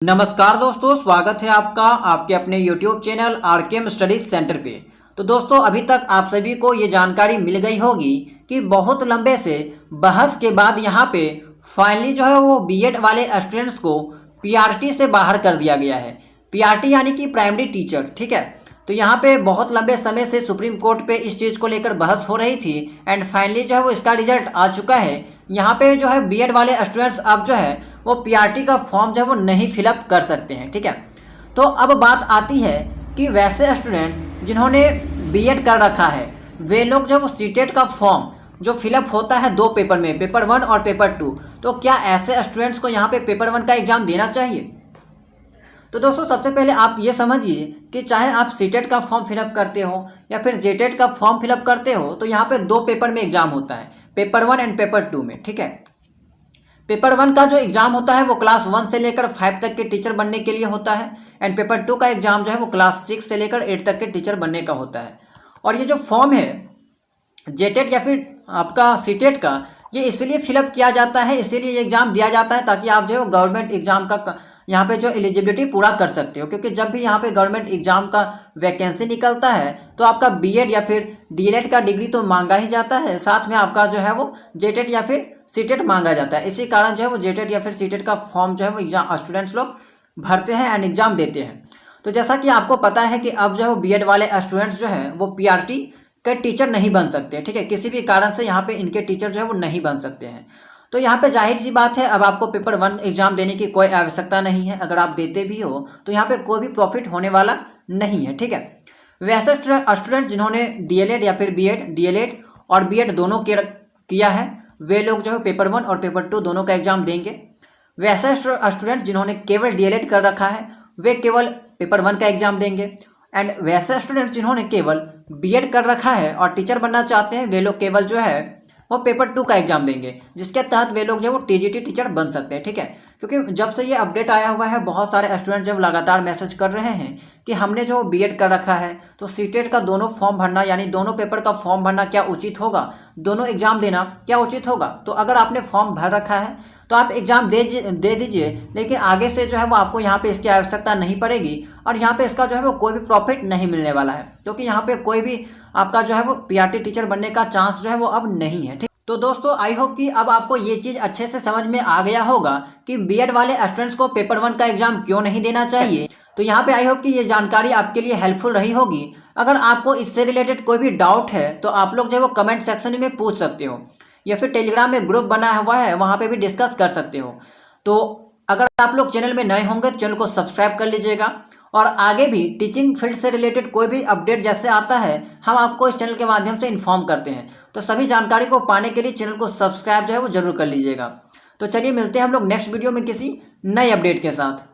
नमस्कार दोस्तों, स्वागत है आपका आपके अपने YouTube channel RKM studies centre पे। तो दोस्तों, अभी तक आप सभी को ये जानकारी मिल गई होगी कि बहुत लंबे से बहस के बाद यहाँ पे फाइनली जो है वो बीएड वाले स्टूडेंट्स को पीआरटी से बाहर कर दिया गया है। पीआरटी यानी कि प्राइमरी टीचर, ठीक है। तो यहाँ पे बहुत लंबे समय से सुप्रीम कोर्ट पे इस चीज़ को लेकर बहस हो रही थी एंड फाइनली जो है वो इसका रिजल्ट आ चुका है। यहाँ पे जो है बीएड वाले स्टूडेंट्स अब जो है वो पीआरटी का फॉर्म जो है वो नहीं फिलअप कर सकते हैं, ठीक है। तो अब बात आती है कि वैसे स्टूडेंट्स जिन्होंने बीएड कर रखा है वे लोग जो वो सीटेट का फॉर्म जो फिलअप होता है दो पेपर में, पेपर 1 और पेपर 2, तो क्या ऐसे स्टूडेंट्स को यहाँ पे पेपर 1 का एग्ज़ाम देना चाहिए? तो दोस्तों, सबसे पहले आप ये समझिए कि चाहे आप सीटेट का फॉर्म फिलअप करते हो या फिर जेटेट का फॉर्म फिलअप करते हो तो यहाँ पे दो पेपर में एग्ज़ाम होता है, पेपर 1 एंड पेपर 2 में, ठीक है। पेपर 1 का जो एग्ज़ाम होता है वो क्लास 1 से लेकर 5 तक के टीचर बनने के लिए होता है एंड पेपर 2 का एग्ज़ाम जो है वो क्लास 6 से लेकर 8 तक के टीचर बनने का होता है। और ये जो फॉर्म है जेटेट या फिर आपका सीटेट का, ये इसलिए फिलअप किया जाता है, इसीलिए ये एग्ज़ाम दिया जाता है ताकि आप जो है गवर्नमेंट एग्ज़ाम का यहाँ पे जो एलिजिबिलिटी पूरा कर सकते हो। क्योंकि जब भी यहाँ पे गवर्नमेंट एग्ज़ाम का वैकेंसी निकलता है तो आपका बीएड या फिर डीएलएड का डिग्री तो मांगा ही जाता है, साथ में आपका जो है वो जेटेट या फिर सीटेट मांगा जाता है। इसी कारण जो है वो जेटेट या फिर सीटेट का फॉर्म जो है वो एग्जाम स्टूडेंट्स लोग भरते हैं एंड एग्ज़ाम देते हैं। तो जैसा कि आपको पता है कि अब जो है वो बीएड वाले स्टूडेंट्स जो हैं वो पीआरटी के टीचर नहीं बन सकते, ठीक है। किसी भी कारण से यहाँ पे इनके टीचर जो है वो नहीं बन सकते हैं। तो यहाँ पे जाहिर सी बात है, अब आपको पेपर 1 एग्ज़ाम देने की कोई आवश्यकता नहीं है। अगर आप देते भी हो तो यहाँ पे कोई भी प्रॉफिट होने वाला नहीं है, ठीक है। वैसे स्टूडेंट्स जिन्होंने डीएलएड या फिर डीएलएड और बीएड दोनों किया है वे लोग जो है पेपर 1 और पेपर 2 दोनों का एग्ज़ाम देंगे। वैसे स्टूडेंट्स जिन्होंने केवल डीएलएड कर रखा है वे केवल पेपर 1 का एग्ज़ाम देंगे एंड वैसे स्टूडेंट्स जिन्होंने केवल बीएड कर रखा है और टीचर बनना चाहते हैं वे लोग केवल जो है वो पेपर 2 का एग्ज़ाम देंगे, जिसके तहत वे लोग जो वो टीजीटी टीचर बन सकते हैं, ठीक है। क्योंकि जब से ये अपडेट आया हुआ है बहुत सारे स्टूडेंट जब लगातार मैसेज कर रहे हैं कि हमने जो बीएड कर रखा है तो सीटेट का दोनों फॉर्म भरना यानी दोनों पेपर का फॉर्म भरना क्या उचित होगा, दोनों एग्ज़ाम देना क्या उचित होगा। तो अगर आपने फॉर्म भर रखा है तो आप एग्ज़ाम दे दीजिए, लेकिन आगे से जो है वो आपको यहाँ पे इसकी आवश्यकता नहीं पड़ेगी और यहाँ पे इसका जो है वो कोई भी प्रॉफिट नहीं मिलने वाला है, क्योंकि यहाँ पे कोई भी आपका जो है वो पीआरटी टीचर बनने का चांस जो है वो अब नहीं है, ठीक। तो दोस्तों, आई होप कि अब आपको ये चीज़ अच्छे से समझ में आ गया होगा कि बीएड वाले स्टूडेंट्स को पेपर 1 का एग्ज़ाम क्यों नहीं देना चाहिए। तो यहाँ पे आई होप कि ये जानकारी आपके लिए हेल्पफुल रही होगी। अगर आपको इससे रिलेटेड कोई भी डाउट है तो आप लोग जो है वो कमेंट सेक्शन में पूछ सकते हो या फिर टेलीग्राम में ग्रुप बना हुआ है वहाँ पे भी डिस्कस कर सकते हो। तो अगर आप लोग चैनल में नए होंगे तो चैनल को सब्सक्राइब कर लीजिएगा और आगे भी टीचिंग फील्ड से रिलेटेड कोई भी अपडेट जैसे आता है हम आपको इस चैनल के माध्यम से इन्फॉर्म करते हैं। तो सभी जानकारी को पाने के लिए चैनल को सब्सक्राइब जो है वो जरूर कर लीजिएगा। तो चलिए मिलते हैं हम लोग नेक्स्ट वीडियो में किसी नए अपडेट के साथ।